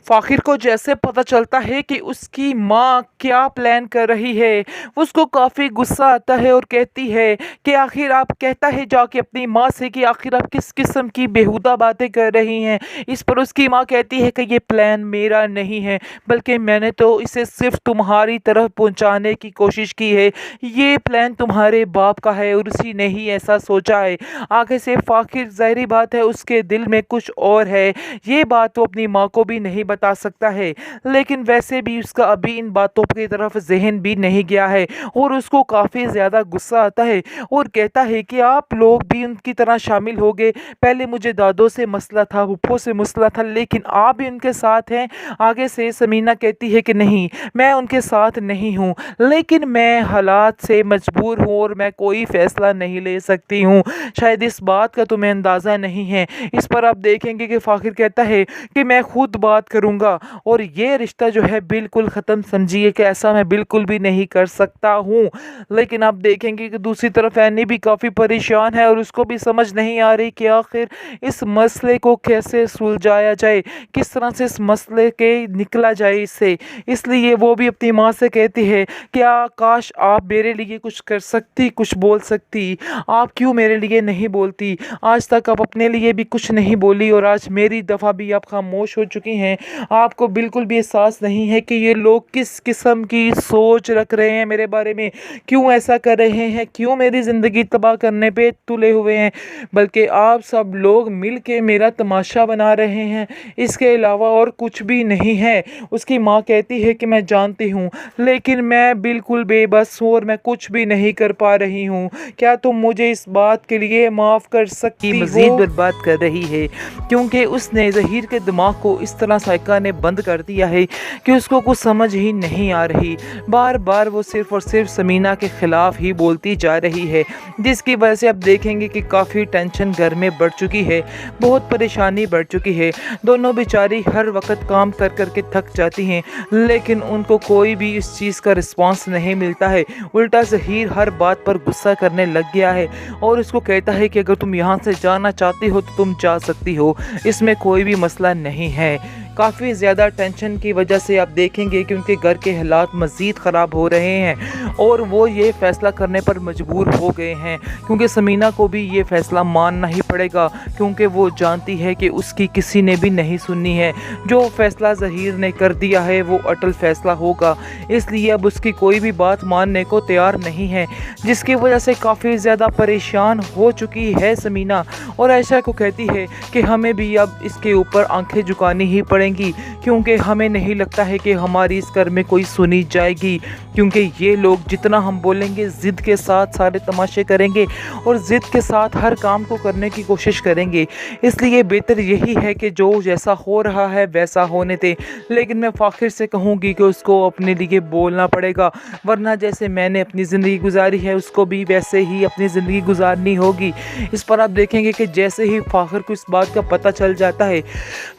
फ़ाखिर को जैसे पता चलता है कि उसकी माँ क्या प्लान कर रही है, उसको काफ़ी गुस्सा आता है और कहती है कि आखिर आप कहता है जाके अपनी माँ से कि आखिर आप किस किस्म की बेहुदा बातें कर रही हैं। इस पर उसकी माँ कहती है कि ये प्लान मेरा नहीं है, बल्कि मैंने तो इसे सिर्फ़ तुम्हारी तरफ पहुँचाने की कोशिश की है। ये प्लान तुम्हारे बाप का है और उसी ने ही ऐसा सोचा है। आगे से फ़ाखिर ज़ाहिर-सी बात है उसके दिल में कुछ और है। ये बात वो अपनी माँ को भी नहीं बता सकता है, लेकिन वैसे भी उसका अभी इन बातों की तरफ ज़हन भी नहीं गया है और उसको काफ़ी ज़्यादा गुस्सा आता है और कहता है कि आप लोग भी उनकी तरह शामिल हो गए। पहले मुझे दादों से मसला था, फूफो से मसला था, लेकिन आप भी उनके साथ हैं। आगे से समीना कहती है कि नहीं, मैं उनके साथ नहीं हूँ, लेकिन मैं हालात से मजबूर हूँ और मैं कोई फ़ैसला नहीं ले सकती हूँ। शायद इस बात का तुम्हें अंदाज़ा नहीं है। इस पर आप देखेंगे कि फ़ाखिर कहता है कि मैं खुद बात करूँगा और ये रिश्ता जो है बिल्कुल ख़त्म समझिए कि ऐसा मैं बिल्कुल भी नहीं कर सकता हूँ। लेकिन आप देखेंगे कि दूसरी तरफ एनी भी काफ़ी परेशान है और उसको भी समझ नहीं आ रही कि आखिर इस मसले को कैसे सुलझाया जाए, किस तरह से इस मसले के निकला जाए इससे। इसलिए वो भी अपनी माँ से कहती है, क्या काश आप मेरे लिए कुछ कर सकती, कुछ बोल सकती। आप क्यों मेरे लिए नहीं बोलती? आज तक आप अपने लिए भी कुछ नहीं बोली और आज मेरी दफ़ा भी आप खामोश हो चुकी हैं। आपको बिल्कुल भी एहसास नहीं है कि ये लोग किस किस्म की सोच रख रहे हैं मेरे बारे में, क्यों ऐसा कर रहे हैं, क्यों मेरी ज़िंदगी तबाह करने पे तुले हुए हैं, बल्कि आप सब लोग मिल के मेरा तमाशा बना रहे हैं, इसके अलावा और कुछ भी नहीं है। उसकी माँ कहती है कि मैं जानती हूँ, लेकिन मैं बिल्कुल बेबस हूँ और मैं कुछ भी नहीं कर पा रही हूँ। क्या तुम मुझे इस बात के लिए माफ़ कर की सकती मज़ीद हो? बर्बाद कर रही है, क्योंकि उसने ज़हीर के दिमाग को इस तरह साइका ने बंद कर दिया है कि उसको कुछ समझ ही नहीं आ रही। बार बार वो सिर्फ़ और सिर्फ समीना के ख़िलाफ़ ही बोलती जा रही है, जिसकी वजह से आप देखेंगे कि काफ़ी टेंशन घर में बढ़ चुकी है, बहुत परेशानी बढ़ चुकी है। दोनों बेचारी हर वक्त काम कर कर के थक जाती हैं, लेकिन उनको कोई भी इस चीज़ का रिस्पॉन्स नहीं मिलता है। उल्टा ज़हीर हर बात पर गुस्सा करने लग गया है और उसको कहता है कि अगर तुम यहाँ से जाना चाहती हो तो तुम जा सकती हो, इसमें कोई भी मसला नहीं है। काफ़ी ज़्यादा टेंशन की वजह से आप देखेंगे कि उनके घर के हालात मज़ीद ख़राब हो रहे हैं और वो ये फ़ैसला करने पर मजबूर हो गए हैं, क्योंकि समीना को भी ये फ़ैसला मानना ही पड़ेगा, क्योंकि वो जानती है कि उसकी किसी ने भी नहीं सुननी है। जो फ़ैसला ज़हीर ने कर दिया है वो अटल फ़ैसला होगा, इसलिए अब उसकी कोई भी बात मानने को तैयार नहीं है, जिसकी वजह से काफ़ी ज़्यादा परेशान हो चुकी है समीना और आयशा को कहती है कि हमें भी अब इसके ऊपर आंखें झुकानी ही पड़ेंगी, क्योंकि हमें नहीं लगता है कि हमारी इस घर में कोई सुनी जाएगी, क्योंकि ये लोग जितना हम बोलेंगे ज़िद के साथ सारे तमाशे करेंगे और ज़िद के साथ हर काम को करने की कोशिश करेंगे। इसलिए बेहतर यही है कि जो जैसा हो रहा है वैसा होने दें, लेकिन मैं फ़ाखिर से कहूँगी कि उसको अपने लिए बोलना पड़ेगा, वरना जैसे मैंने अपनी ज़िंदगी गुजारी है उसको भी वैसे ही अपनी ज़िंदगी गुजारनी होगी। इस पर आप देखेंगे कि जैसे ही फ़ाखिर को इस बात का पता चल जाता है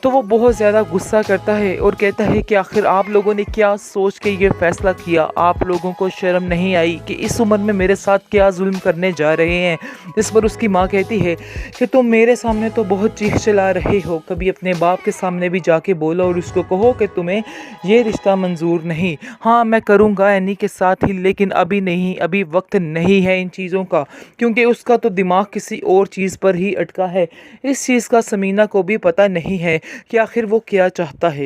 तो वो बहुत ज़्यादा गुस्सा करता है और कहता है कि आखिर आप लोगों ने क्या सोच के ये फ़ैसला किया, आप लोगों को शर्म नहीं आई कि इस उम्र में मेरे साथ क्या जुल्म करने जा रहे हैं। इस पर उसकी माँ कहती है कि तुम मेरे सामने तो बहुत चीख चिल्ला रहे हो, कभी अपने बाप के सामने भी जाके बोलो और उसको कहो कि तुम्हें ये रिश्ता मंजूर नहीं। हाँ, मैं करूँगा एनी के साथ ही, लेकिन अभी नहीं, अभी वक्त नहीं है इन चीज़ों का, क्योंकि उसका तो दिमाग किसी और चीज़ पर ही अटका है। इस चीज़ का समीना को भी पता नहीं है कि आखिर वो क्या चाहता है।